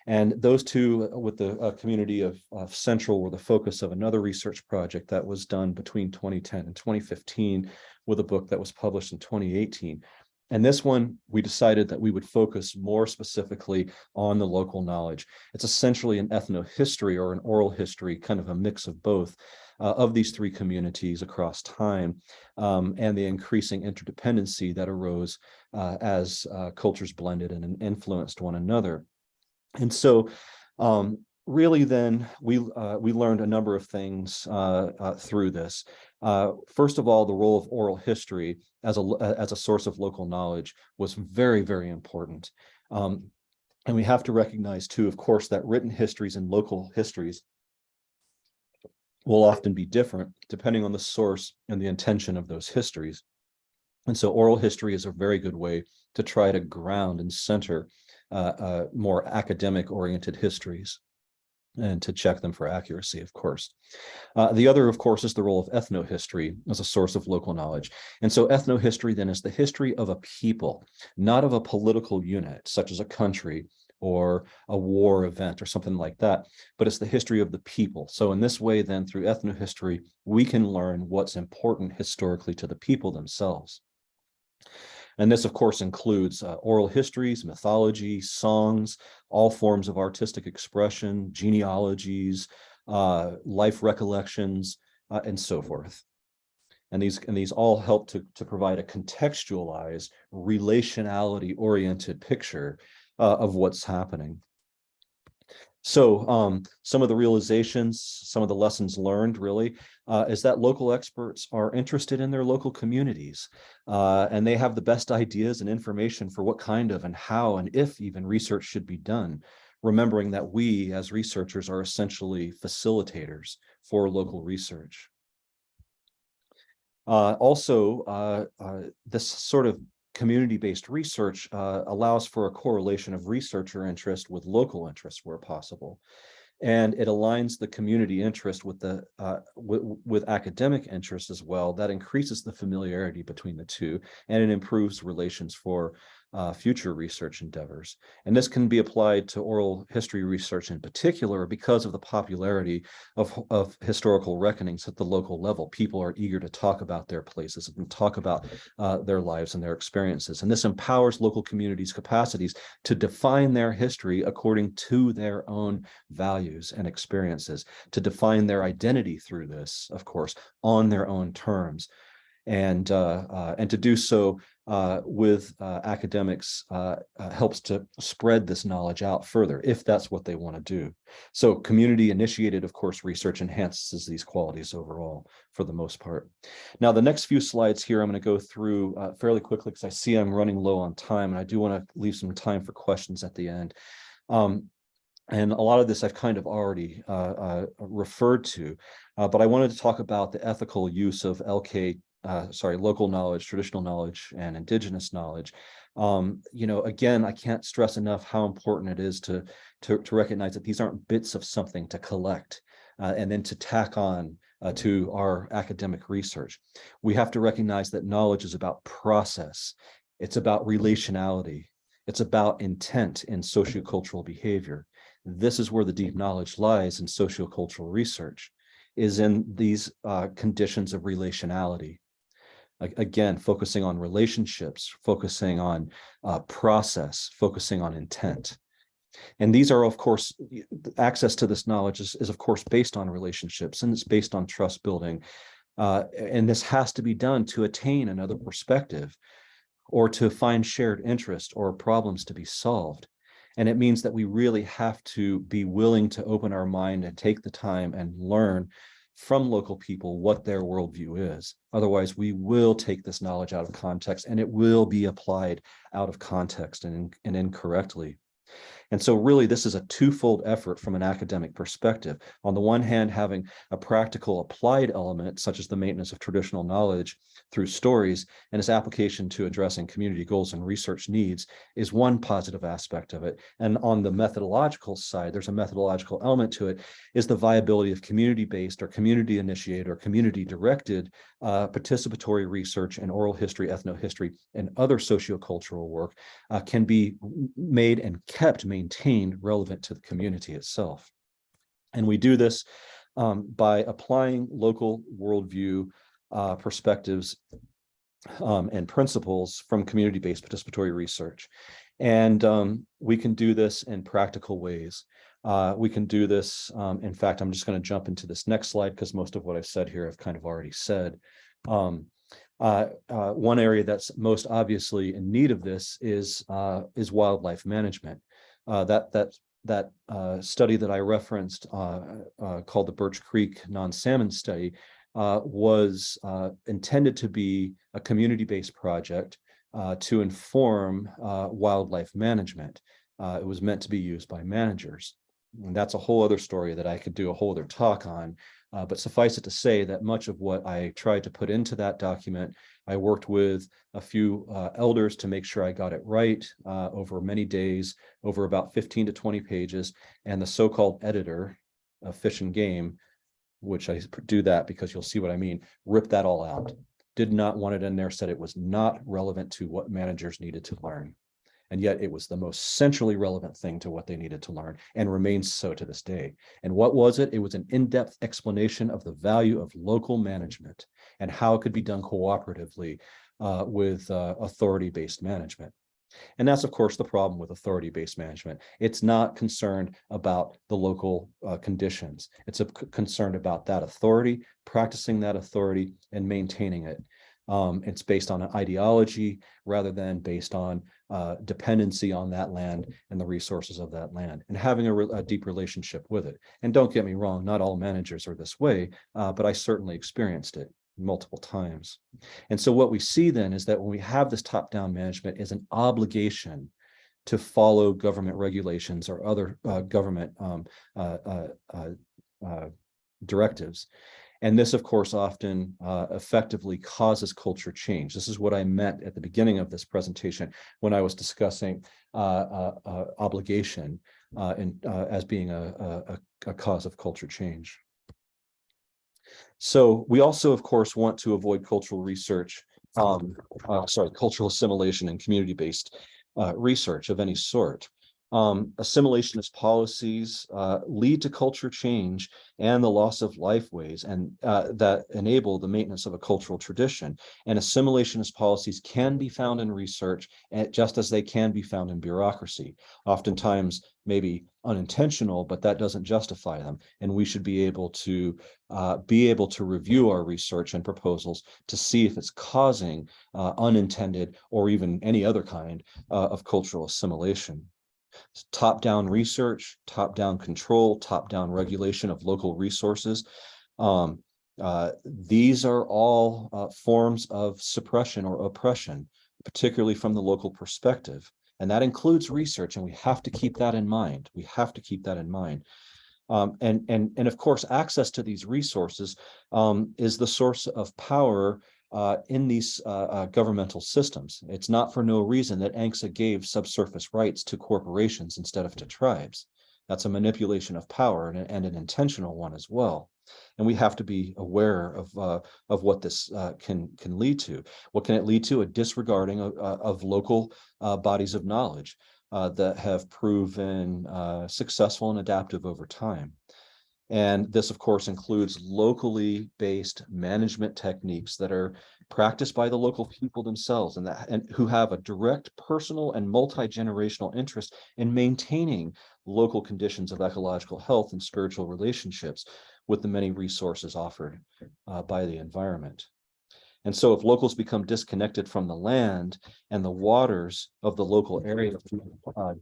And those two with the community of Central were the focus of another research project that was done between 2010 and 2015 with a book that was published in 2018. And this one, we decided that we would focus more specifically on the local knowledge. It's essentially an ethnohistory or an oral history, kind of a mix of both of these three communities across time, and the increasing interdependency that arose as cultures blended and influenced one another. And so really then we learned a number of things through this. First of all, the role of oral history as a source of local knowledge was very, very important. And we have to recognize too, of course, that written histories and local histories will often be different depending on the source and the intention of those histories. And so oral history is a very good way to try to ground and center more academic oriented histories and to check them for accuracy, of course. The other, of course, is the role of ethnohistory as a source of local knowledge. And so ethnohistory then is the history of a people, not of a political unit, such as a country or a war event or something like that, but it's the history of the people. So in this way, then, through ethnohistory, we can learn what's important historically to the people themselves. And this, of course, includes oral histories, mythology, songs, all forms of artistic expression, genealogies, life recollections, and so forth. And these all help to provide a contextualized, relationality-oriented picture of what's happening. So some of the realizations, some of the lessons learned really is that local experts are interested in their local communities and they have the best ideas and information for what kind of and how and if even research should be done, remembering that we as researchers are essentially facilitators for local research. This sort of community-based research allows for a correlation of researcher interest with local interest where possible. And it aligns the community interest with the with academic interest as well. That increases the familiarity between the two, and it improves relations for future research endeavors. And this can be applied to oral history research in particular because of the popularity of historical reckonings at the local level. People are eager to talk about their places and talk about their lives and their experiences. And this empowers local communities' capacities to define their history according to their own values and experiences, to define their identity through this, of course, on their own terms. And to do so with academics helps to spread this knowledge out further, if that's what they want to do. So community initiated, of course, research enhances these qualities overall for the most part. Now, the next few slides here, I'm going to go through fairly quickly because I see I'm running low on time, and I do want to leave some time for questions at the end. And a lot of this I've kind of already referred to, but I wanted to talk about the ethical use of local knowledge, traditional knowledge, and indigenous knowledge. Again, I can't stress enough how important it is to recognize that these aren't bits of something to collect and then to tack on to our academic research. We have to recognize that knowledge is about process. It's about relationality. It's about intent in sociocultural behavior. This is where the deep knowledge lies in sociocultural research, is in these conditions of relationality. Again, focusing on relationships, focusing on process, focusing on intent. And these are, of course, access to this knowledge is of course, based on relationships, and it's based on trust building. And this has to be done to attain another perspective or to find shared interest or problems to be solved. And it means that we really have to be willing to open our mind and take the time and learn from local people what their worldview is. Otherwise, we will take this knowledge out of context and it will be applied out of context and incorrectly. And so really, this is a twofold effort from an academic perspective. On the one hand, having a practical applied element, such as the maintenance of traditional knowledge through stories and its application to addressing community goals and research needs, is one positive aspect of it. And on the methodological side, there's a methodological element to it, is the viability of community-based or community-initiated or community-directed participatory research and oral history, ethnohistory, and other sociocultural work can be made and kept maintained relevant to the community itself. And we do this by applying local worldview perspectives and principles from community-based participatory research. And we can do this in practical ways. We can do this, in fact, I'm just going to jump into this next slide because most of what I've said here I've kind of already said. One area that's most obviously in need of this is wildlife management. That study that I referenced called the Birch Creek non-salmon study was intended to be a community-based project to inform wildlife management. It was meant to be used by managers. And that's a whole other story that I could do a whole other talk on. But suffice it to say that much of what I tried to put into that document, I worked with a few elders to make sure I got it right over many days, over about 15 to 20 pages. And the so-called editor of Fish and Game, which I do that because you'll see what I mean, ripped that all out. Did not want it in there, said it was not relevant to what managers needed to learn. And yet it was the most centrally relevant thing to what they needed to learn and remains so to this day. And what was it? It was an in-depth explanation of the value of local management and how it could be done cooperatively with authority-based management. And that's, of course, the problem with authority-based management. It's not concerned about the local conditions. It's concerned about that authority, practicing that authority, and maintaining it. It's based on an ideology rather than based on dependency on that land and the resources of that land, and having a deep relationship with it. And don't get me wrong, not all managers are this way, but I certainly experienced it multiple times. And so what we see then is that when we have this top-down management is an obligation to follow government regulations or other government directives. And this, of course, often effectively causes culture change. This is what I meant at the beginning of this presentation when I was discussing obligation as being a cause of culture change. So we also, of course, want to avoid cultural research, cultural assimilation and community-based research of any sort. Assimilationist policies lead to culture change and the loss of lifeways and that enable the maintenance of a cultural tradition. And assimilationist policies can be found in research, just as they can be found in bureaucracy. Oftentimes, maybe unintentional, but that doesn't justify them. And we should be able to review our research and proposals to see if it's causing unintended or even any other kind of cultural assimilation. Top-down research, top-down control, top-down regulation of local resources. These are all forms of suppression or oppression, particularly from the local perspective. And that includes research, and we have to keep that in mind. We have to keep that in mind. And of course, access to these resources is the source of power in these governmental systems. It's not for no reason that ANCSA gave subsurface rights to corporations instead of to tribes. That's a manipulation of power and an intentional one as well. And we have to be aware of what this can lead to. What can it lead to? A disregarding of local bodies of knowledge that have proven successful and adaptive over time. And this, of course, includes locally based management techniques that are practiced by the local people themselves and who have a direct personal and multi-generational interest in maintaining local conditions of ecological health and spiritual relationships with the many resources offered by the environment. And so if locals become disconnected from the land and the waters of the local area due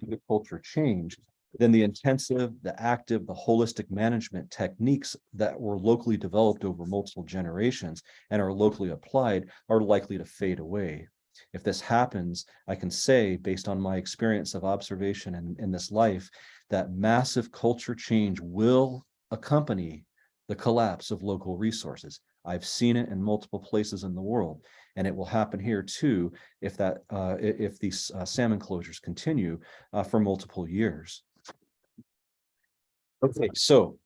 to culture change, then the intensive, the active, the holistic management techniques that were locally developed over multiple generations and are locally applied are likely to fade away. If this happens, I can say, based on my experience of observation in this life, that massive culture change will accompany the collapse of local resources. I've seen it in multiple places in the world, and it will happen here too if these salmon closures continue for multiple years. Okay, so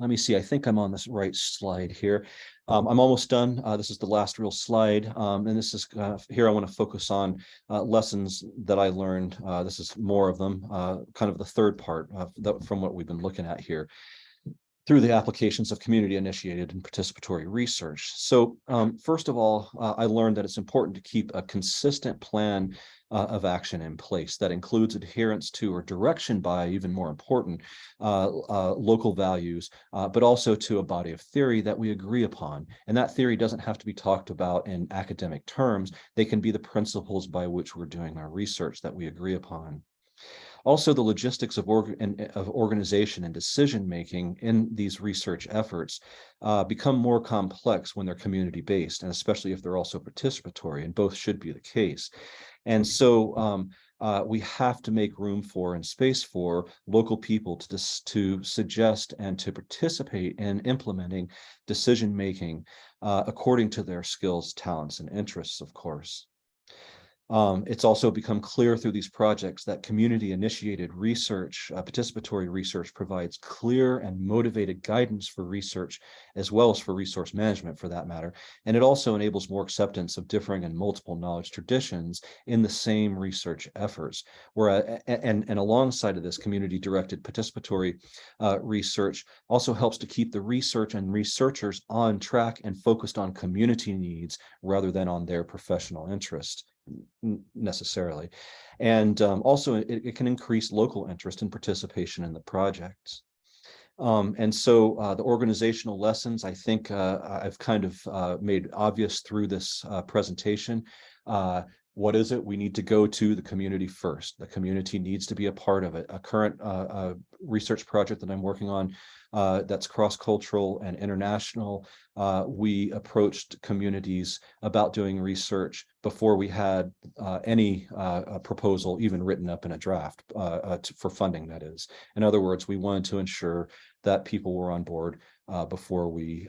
let me see. I think I'm on this right slide here. I'm almost done. This is the last real slide, and this is here. I want to focus on lessons that I learned. This is more of them, kind of the third part from what we've been looking at here, through the applications of community-initiated and participatory research. So first of all, I learned that it's important to keep a consistent plan of action in place that includes adherence to or direction by, even more important, local values, but also to a body of theory that we agree upon. And that theory doesn't have to be talked about in academic terms. They can be the principles by which we're doing our research that we agree upon. Also, the logistics of organization and decision-making in these research efforts become more complex when they're community-based, and especially if they're also participatory, and both should be the case. And so we have to make room for and space for local people to suggest and to participate in implementing decision-making according to their skills, talents, and interests, of course. It's also become clear through these projects that community-initiated research, participatory research, provides clear and motivated guidance for research, as well as for resource management for that matter. And it also enables more acceptance of differing and multiple knowledge traditions in the same research efforts. And alongside of this, community-directed participatory research also helps to keep the research and researchers on track and focused on community needs rather than on their professional interest necessarily. And also it can increase local interest and participation in the projects. And so the organizational lessons, I think I've kind of made obvious through this presentation. What is it? We need to go to the community first. The community needs to be a part of it. A current research project that I'm working on that's cross-cultural and international. We approached communities about doing research before we had any proposal even written up in a draft for funding, that is. In other words, we wanted to ensure that people were on board before we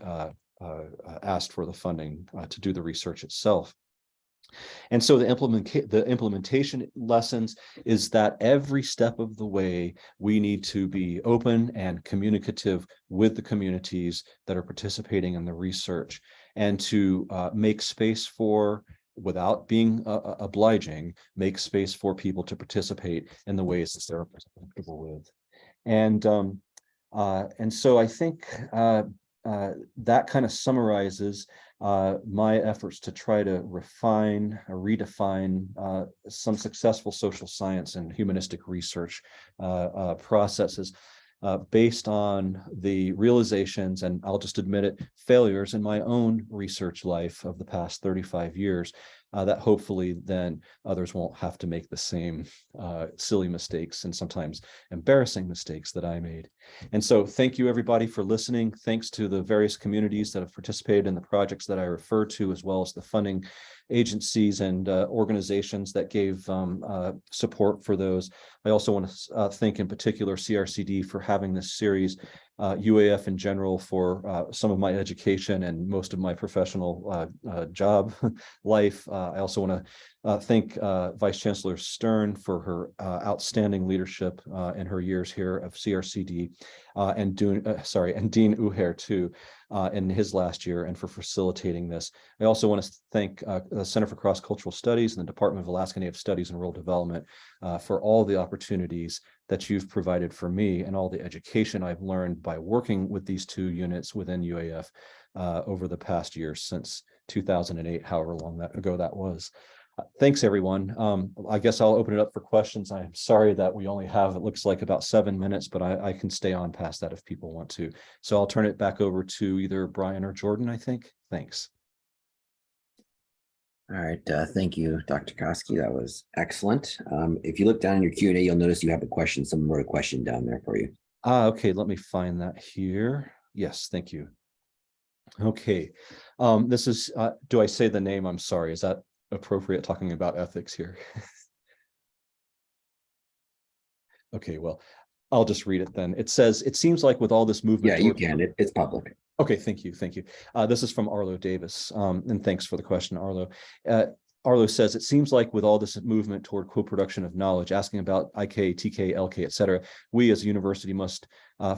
asked for the funding to do the research itself. And so the implementation lessons is that every step of the way, we need to be open and communicative with the communities that are participating in the research, and to make space for, without being obliging, make space for people to participate in the ways that they're comfortable with. And so I think that kind of summarizes my efforts to try to refine or redefine some successful social science and humanistic research processes based on the realizations, and I'll just admit it, failures in my own research life of the past 35 years, that hopefully then others won't have to make the same silly mistakes and sometimes embarrassing mistakes that I made. And so thank you everybody for listening. Thanks to the various communities that have participated in the projects that I referred to, as well as the funding agencies and organizations that gave support for those. I also want to thank in particular CRCD for having this series, UAF in general for some of my education and most of my professional job life. I also want to thank Vice Chancellor Stern for her outstanding leadership in her years here of CRCD, and Dean Uher too, in his last year, and for facilitating this. I also want to thank the Center for Cross-Cultural Studies and the Department of Alaska Native Studies and Rural Development for all the opportunities that you've provided for me and all the education I've learned by working with these two units within UAF over the past year since 2008, however long ago that was. Thanks, everyone. I guess I'll open it up for questions. I'm sorry that we only have, it looks like, about 7 minutes, but I can stay on past that if people want to. So I'll turn it back over to either Brian or Jordan, I think. Thanks. All right, thank you, Dr. Koskey. That was excellent. If you look down in your Q&A, you'll notice you have a question. Someone wrote a question down there for you. Okay, let me find that here. Yes, thank you. Okay, this is, do I say the name? I'm sorry, is that appropriate talking about ethics here. Okay, well, I'll just read it then. It says, it seems like with all this movement. Yeah, you can. It's public. Okay, thank you. Thank you. This is from Arlo Davis. And thanks for the question, Arlo. Arlo says, it seems like with all this movement toward co-production of knowledge, asking about IK, TK, LK, et cetera, we as a university must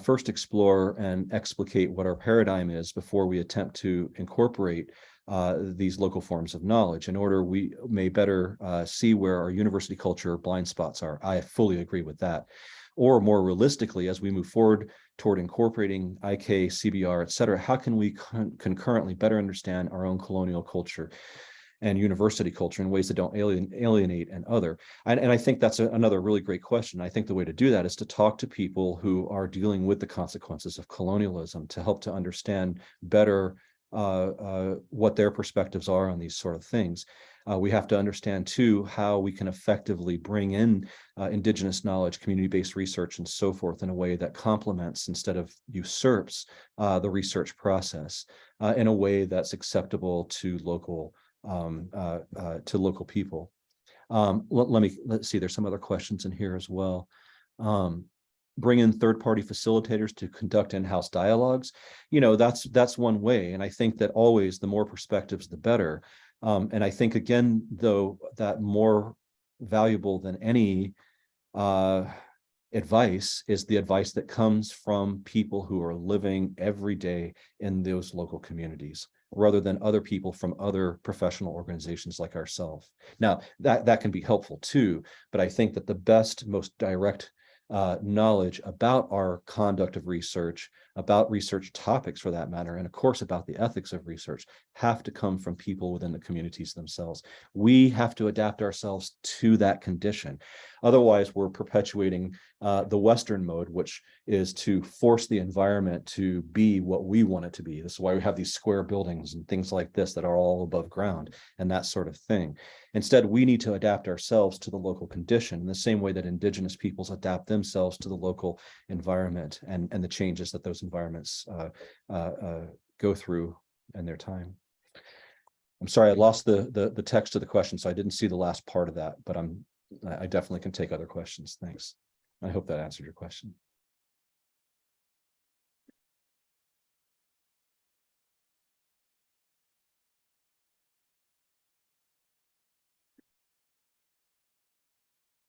first explore and explicate what our paradigm is before we attempt to incorporate these local forms of knowledge in order we may better see where our university culture blind spots are. I fully agree with that. Or more realistically, as we move forward toward incorporating IK, CBR, et cetera, how can we concurrently better understand our own colonial culture and university culture in ways that don't alienate and other? And I think that's another really great question. I think the way to do that is to talk to people who are dealing with the consequences of colonialism to help to understand better what their perspectives are on these sort of things. We have to understand too how we can effectively bring in indigenous knowledge, community-based research, and so forth in a way that complements instead of usurps the research process in a way that's acceptable to local people. Let's see. There's some other questions in here as well. Bring in third-party facilitators to conduct in-house dialogues. That's one way, and I think that always the more perspectives, the better. And I think, again, though, that more valuable than any advice is the advice that comes from people who are living every day in those local communities, rather than other people from other professional organizations like ourselves. Now, that can be helpful too, but I think that the best, most direct knowledge about our conduct of research, about research topics for that matter, and of course about the ethics of research, have to come from people within the communities themselves. We have to adapt ourselves to that condition. Otherwise, we're perpetuating the Western mode, which is to force the environment to be what we want it to be. This is why we have these square buildings and things like this that are all above ground and that sort of thing. Instead, we need to adapt ourselves to the local condition in the same way that indigenous peoples adapt themselves to the local environment and the changes that those environments go through in their time. I'm sorry, I lost the text of the question, so I didn't see the last part of that, but I definitely can take other questions. Thanks. I hope that answered your question.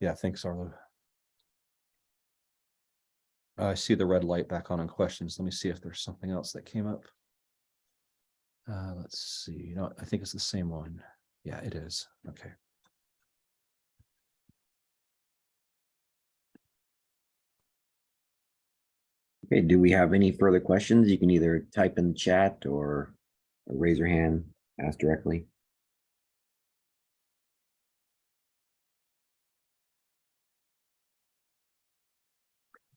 Yeah, thanks, Arlo. I see the red light back on questions. Let me see if there's something else that came up. Let's see. I think it's the same one. Yeah, it is. Okay. Okay, do we have any further questions? You can either type in the chat or raise your hand, ask directly.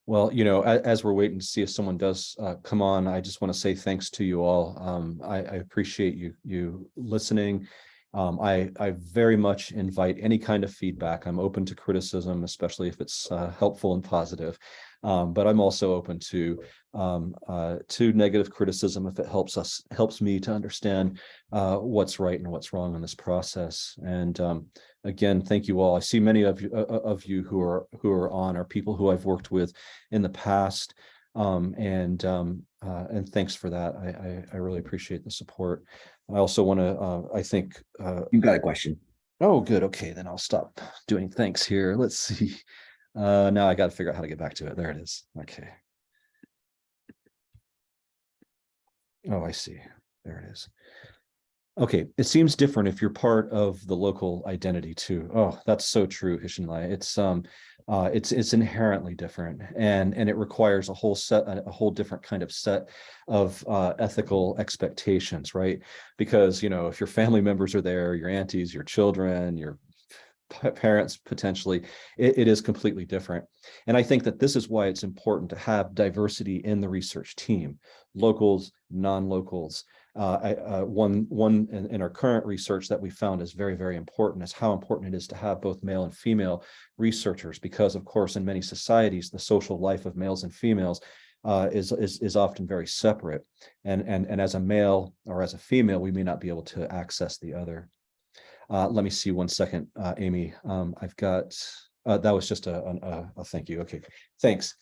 Well, as we're waiting to see if someone does come on, I just want to say thanks to you all. I appreciate you listening. I very much invite any kind of feedback. I'm open to criticism, especially if it's helpful and positive. But I'm also open to negative criticism if it helps me to understand what's right and what's wrong in this process. And again, thank you all. I see many of you who are on are people who I've worked with in the past. And thanks for that. I really appreciate the support. I also want to, I think. You've got a question. Oh, good. Okay, then I'll stop doing thanks here. Let's see. Now I got to figure out how to get back to it. There it is. Okay. Oh, I see. There it is. Okay, it seems different if you're part of the local identity too. Oh, that's so true, Hishinlai. It's inherently different, and it requires a whole different kind of set of ethical expectations, right? Because if your family members are there, your aunties, your children, your parents potentially, it is completely different. And I think that this is why it's important to have diversity in the research team, locals, non-locals. One in our current research that we found is very, very important is how important it is to have both male and female researchers, because of course in many societies the social life of males and females is often very separate, and as a male or as a female we may not be able to access the other. Let me see one second, Amy. I've got, that was just a thank you. Okay, thanks.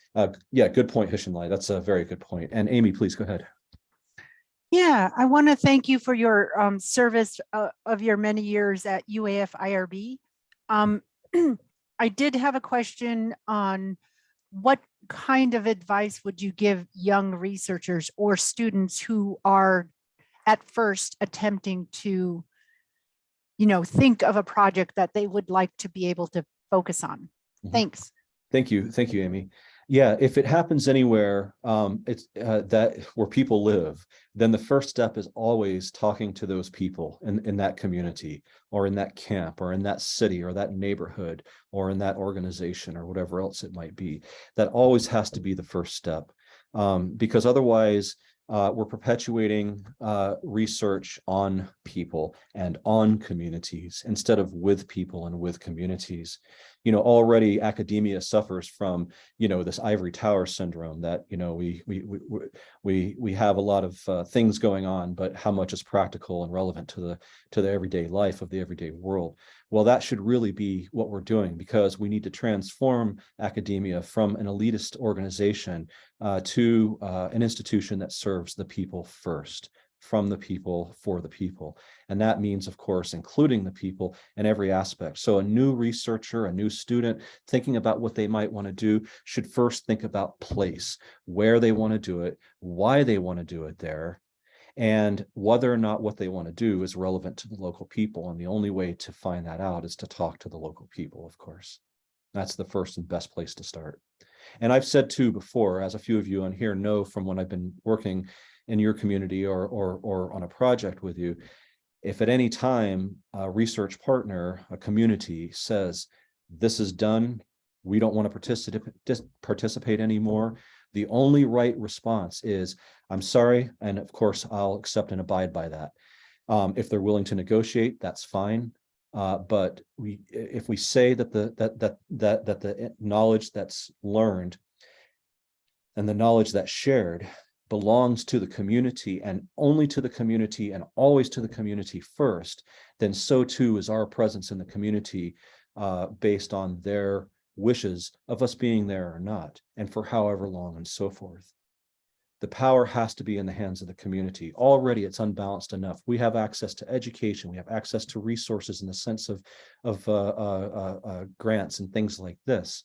Yeah, good point, Hishinlai. That's a very good point. And Amy, please go ahead. Yeah, I want to thank you for your service of your many years at UAF IRB. I did have a question on what kind of advice would you give young researchers or students who are at first attempting to, think of a project that they would like to be able to focus on? Thanks. Thank you, Amy. Yeah, if it happens anywhere, it's that where people live, then the first step is always talking to those people in that community, or in that camp, or in that city, or that neighborhood, or in that organization, or whatever else it might be. That always has to be the first step, because otherwise we're perpetuating research on people and on communities instead of with people and with communities. Already academia suffers from, this ivory tower syndrome that, we have a lot of things going on, but how much is practical and relevant to the everyday life of the everyday world? Well, that should really be what we're doing, because we need to transform academia from an elitist organization to an institution that serves the people first, from the people, for the people. And that means, of course, including the people in every aspect. So a new researcher, a new student thinking about what they might want to do should first think about place, where they want to do it, why they want to do it there, and whether or not what they want to do is relevant to the local people. And the only way to find that out is to talk to the local people, of course. That's the first and best place to start. And I've said too before, as a few of you on here know from when I've been working in your community or on a project with you, if at any time a research partner, a community says, this is done, we don't want to participate anymore, the only right response is, I'm sorry, and of course I'll accept and abide by that. If they're willing to negotiate, that's fine. But if we say that the knowledge that's learned and the knowledge that's shared belongs to the community, and only to the community, and always to the community first, then so too is our presence in the community, based on their wishes of us being there or not, and for however long, and so forth. The power has to be in the hands of the community. Already it's unbalanced enough. We have access to education, we have access to resources in the sense of grants and things like this.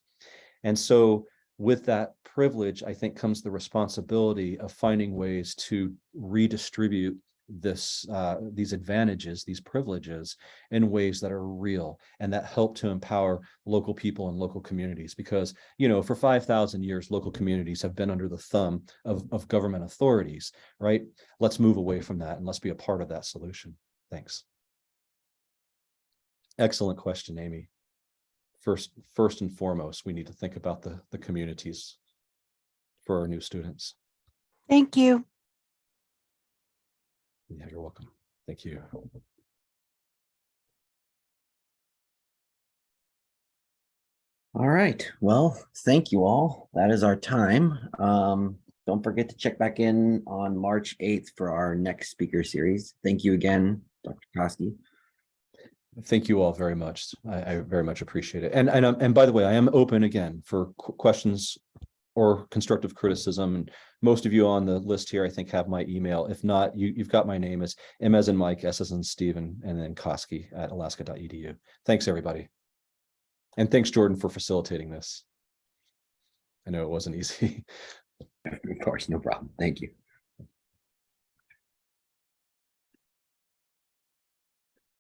And so with that privilege, I think, comes the responsibility of finding ways to redistribute these advantages, these privileges, in ways that are real and that help to empower local people and local communities. Because, for 5,000 years, local communities have been under the thumb of government authorities, right? Let's move away from that and let's be a part of that solution. Thanks. Excellent question, Amy. First and foremost, we need to think about the communities for our new students. Thank you. Yeah, you're welcome. Thank you. All right. Well, thank you all. That is our time. Don't forget to check back in on March 8th for our next speaker series. Thank you again, Dr. Koskey. Thank you all very much. I very much appreciate it. And by the way, I am open again for questions or constructive criticism. And most of you on the list here, I think, have my email. If not, you've got my name. It's M as in Mike, S as in Stephen, and then Koskey at alaska.edu. Thanks, everybody. And thanks, Jordan, for facilitating this. I know it wasn't easy. Of course, no problem. Thank you.